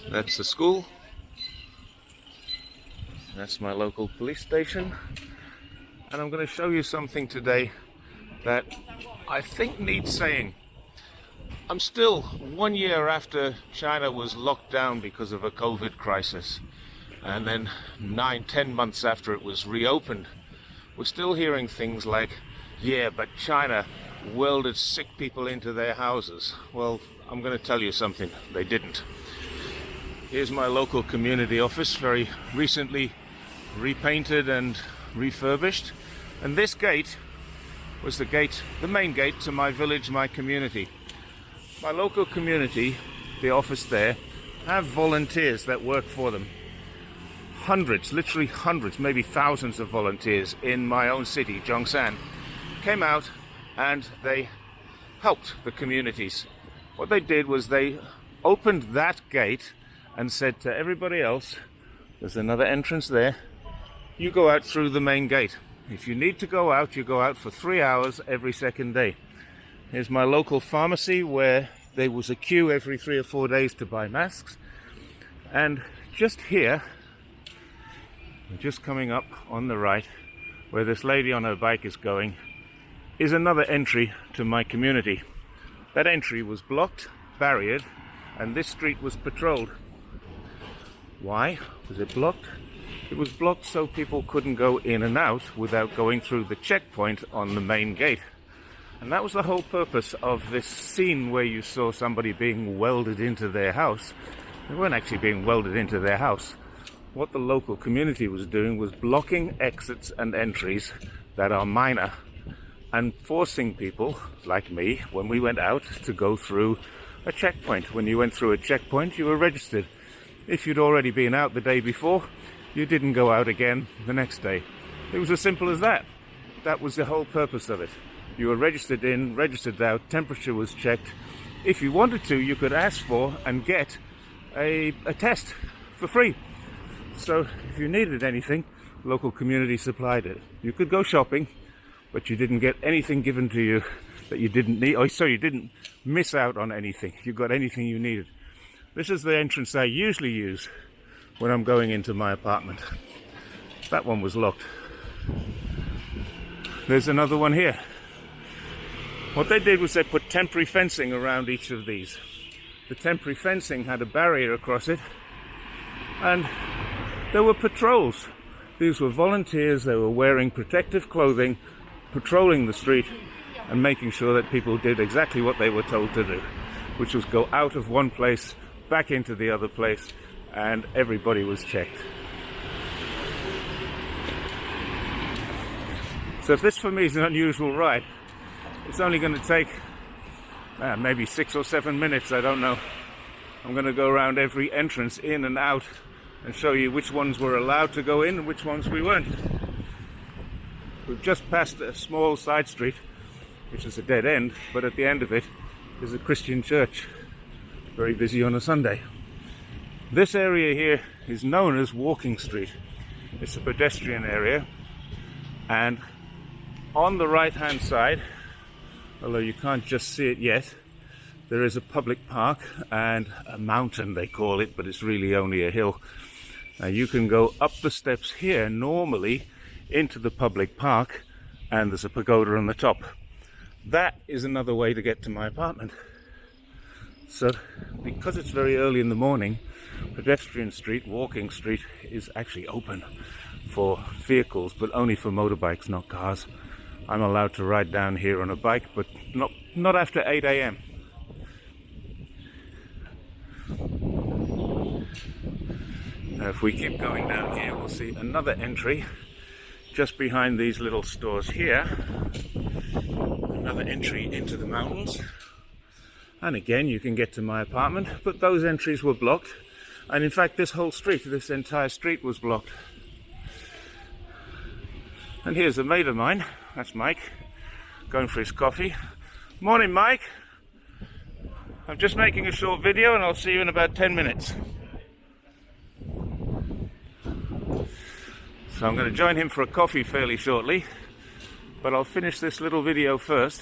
That's the school. That's my local police station. And I'm going to show you something today that I think needs saying. I'm still 1 year after China was locked down because of a COVID crisis, and then 9-10 months after it was reopened. We're still hearing things like, yeah, but China welded sick people into their houses. Well, I'm going to tell you something, they didn't. Here's my local community office, very recently repainted and refurbished. And this gate was the main gate to my village, my community. My local community, the office there, have volunteers that work for them. Hundreds, literally hundreds, maybe thousands of volunteers in my own city, Zhongshan, came out and they helped the communities. What they did was they opened that gate and said to everybody else, there's another entrance there, you go out through the main gate. If you need to go out, you go out for 3 hours every second day. Here's my local pharmacy where there was a queue every 3 or 4 days to buy masks. And just here, just coming up on the right, where this lady on her bike is going, is another entry to my community. That entry was blocked, barriered, and this street was patrolled. Why was it blocked? It was blocked so people couldn't go in and out without going through the checkpoint on the main gate. And that was the whole purpose of this scene where you saw somebody being welded into their house. They weren't actually being welded into their house. What the local community was doing was blocking exits and entries that are minor and forcing people, like me, when we went out, to go through a checkpoint. When you went through a checkpoint, you were registered. If you'd already been out the day before, you didn't go out again the next day. It was as simple as that. That was the whole purpose of it. You were registered in, registered out, temperature was checked. If you wanted to, you could ask for and get a test for free. So if you needed anything, local community supplied it. You could go shopping, but you didn't get anything given to you that you didn't need. Oh, sorry, you didn't miss out on anything. You got anything you needed. This is the entrance I usually use when I'm going into my apartment. That one was locked. There's another one here. What they did was they put temporary fencing around each of these. The temporary fencing had a barrier across it, and there were patrols. These were volunteers, they were wearing protective clothing, patrolling the street and making sure that people did exactly what they were told to do, which was go out of one place, back into the other place, and everybody was checked. So if this for me is an unusual ride, it's only going to take maybe 6 or 7 minutes, I don't know. I'm going to go around every entrance in and out and show you which ones were allowed to go in and which ones we weren't. We've just passed a small side street, which is a dead end, but at the end of it is a Christian church. Very busy on a Sunday. This area here is known as Walking Street. It's a pedestrian area, and on the right hand side, although you can't just see it yet, there is a public park and a mountain they call it, but it's really only a hill. Now you can go up the steps here normally into the public park, and there's a pagoda on the top. That is another way to get to my apartment. So because it's very early in the morning, pedestrian street, Walking Street, is actually open for vehicles, but only for motorbikes, not cars. I'm allowed to ride down here on a bike, but not after 8 a.m. Now if we keep going down here, we'll see another entry just behind these little stores here. Another entry into the mountains. And again, you can get to my apartment, but those entries were blocked. And in fact, this whole street, this entire street was blocked. And here's a mate of mine, that's Mike, going for his coffee. Morning, Mike. I'm just making a short video and I'll see you in about 10 minutes. So I'm going to join him for a coffee fairly shortly, but I'll finish this little video first.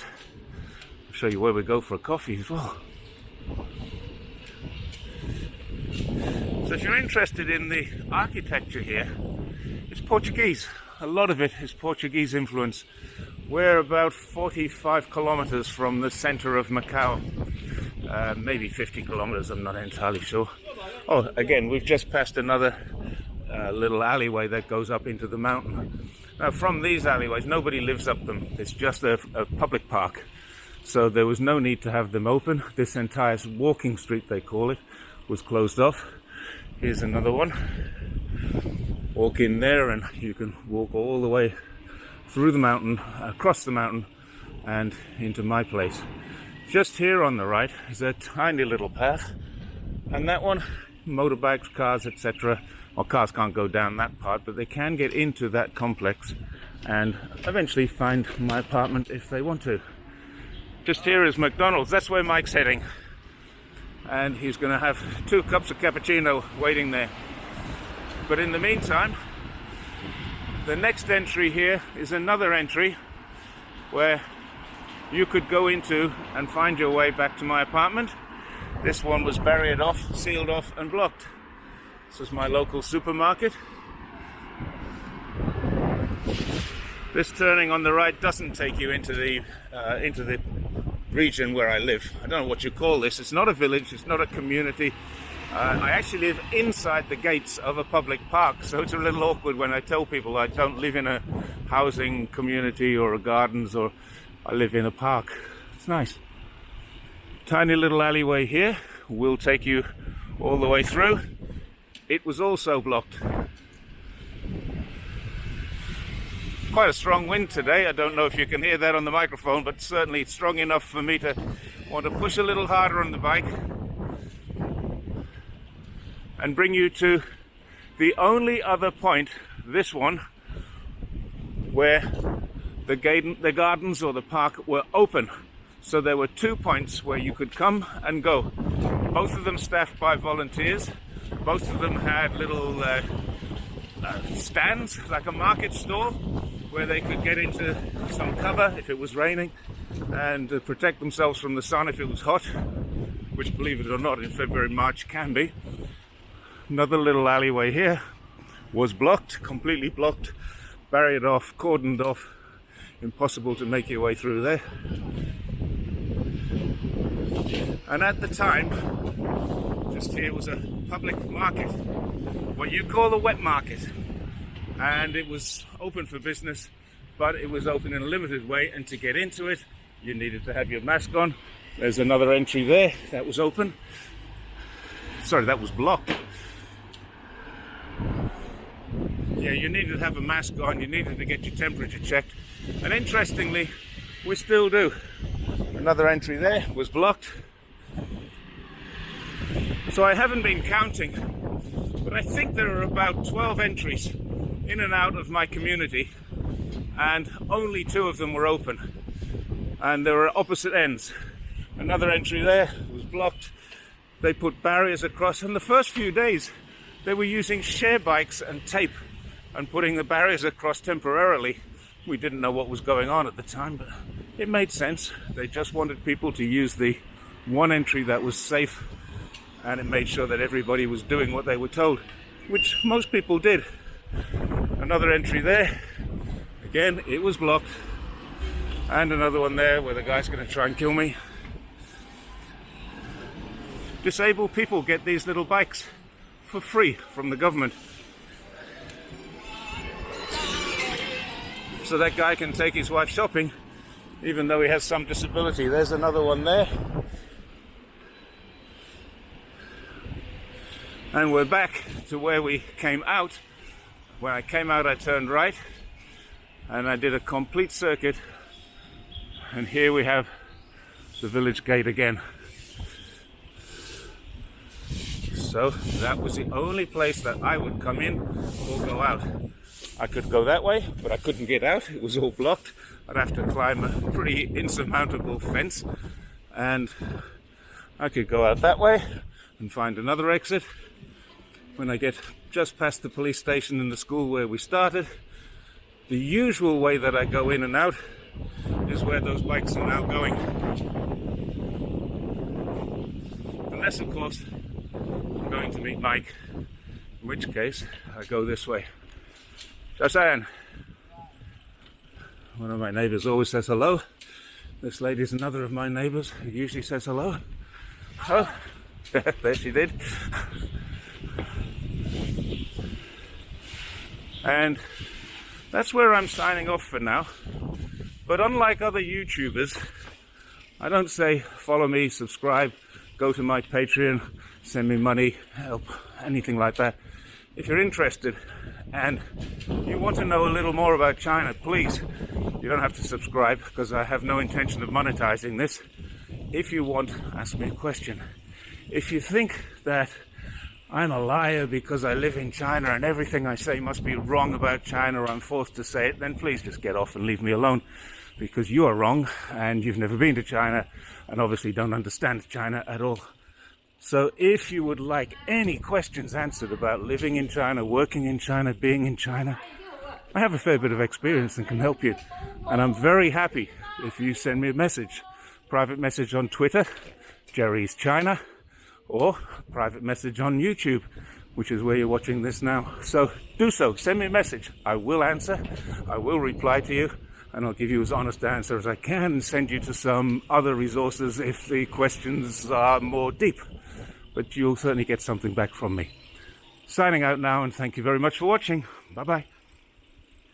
I'll show you where we go for a coffee as well. So if you're interested in the architecture here, it's Portuguese. A lot of it is Portuguese influence. We're about 45 kilometers from the center of Macau. Maybe 50 kilometers, I'm not entirely sure. Oh, again, we've just passed another little alleyway that goes up into the mountain. Now, from these alleyways, nobody lives up them. It's just a public park. So there was no need to have them open. This entire walking street, they call it, was closed off. Here's another one. Walk in there and you can walk all the way through the mountain, across the mountain, and into my place. Just here on the right is a tiny little path, and that one, motorbikes, cars, etc. Well, cars can't go down that part, but they can get into that complex and eventually find my apartment if they want to. Just here is McDonald's. That's where Mike's heading, and he's going to have 2 cups of cappuccino waiting there. But in the meantime, the next entry here is another entry where you could go into and find your way back to my apartment. This one was barriered off, sealed off and blocked. This is my local supermarket. This turning on the right doesn't take you into the region where I live. I don't know what you call this. It's not a village, it's not a community. I actually live inside the gates of a public park, so it's a little awkward when I tell people I don't live in a housing community or a gardens, or I live in a park. It's nice. Tiny little alleyway here will take you all the way through. It was also blocked. Quite a strong wind today. I don't know if you can hear that on the microphone, but certainly it's strong enough for me to want to push a little harder on the bike and bring you to the only other point, this one, where the gardens or the park were open. So there were 2 points where you could come and go. Both of them staffed by volunteers. Both of them had little stands, like a market stall, where they could get into some cover if it was raining and protect themselves from the sun if it was hot, which, believe it or not, in February, March can be. Another little alleyway here was blocked, completely blocked, barriered off, cordoned off, impossible to make your way through there. And at the time, just here was a public market, what you call a wet market, and it was open for business, but it was open in a limited way, and to get into it you needed to have your mask on. There's another entry there that was open, sorry, that was blocked. Yeah, you needed to have a mask on, you needed to get your temperature checked, and interestingly, we still do. Another entry there was blocked. So I haven't been counting, but I think there are about 12 entries in and out of my community, and only 2 of them were open, and they were opposite ends. Another entry there was blocked. They put barriers across, and the first few days they were using share bikes and tape and putting the barriers across temporarily. We didn't know what was going on at the time, but it made sense. They just wanted people to use the one entry that was safe, and it made sure that everybody was doing what they were told, which most people did. Another entry there, again, it was blocked, and another one there where the guy's going to try and kill me. Disabled people get these little bikes for free from the government, so that guy can take his wife shopping even though he has some disability. There's another one there, and we're back to where we came out. When I came out, I turned right and I did a complete circuit, and here we have the village gate again. So that was the only place that I would come in or go out. I could go that way, but I couldn't get out. It was all blocked. I'd have to climb a pretty insurmountable fence, and I could go out that way and find another exit. When I get just past the police station and the school where we started, the usual way that I go in and out is where those bikes are now going. Unless, of course, going to meet Mike, in which case I go this way. Josanne. One of my neighbors always says hello. This lady's another of my neighbors who usually says hello. Oh, there she did. And that's where I'm signing off for now. But unlike other YouTubers, I don't say follow me, subscribe, go to my Patreon, send me money, help, anything like that. If you're interested and you want to know a little more about China, please, you don't have to subscribe because I have no intention of monetizing this. If you want, ask me a question. If you think that I'm a liar because I live in China and everything I say must be wrong about China or I'm forced to say it, then please just get off and leave me alone, because you are wrong and you've never been to China and obviously don't understand China at all. So if you would like any questions answered about living in China, working in China, being in China, I have a fair bit of experience and can help you. And I'm very happy if you send me a message, private message on Twitter, Jerry's China, or private message on YouTube, which is where you're watching this now. So do so, send me a message. I will answer, I will reply to you, and I'll give you as honest an answer as I can and send you to some other resources if the questions are more deep. But you'll certainly get something back from me. Signing out now, and thank you very much for watching. Bye-bye.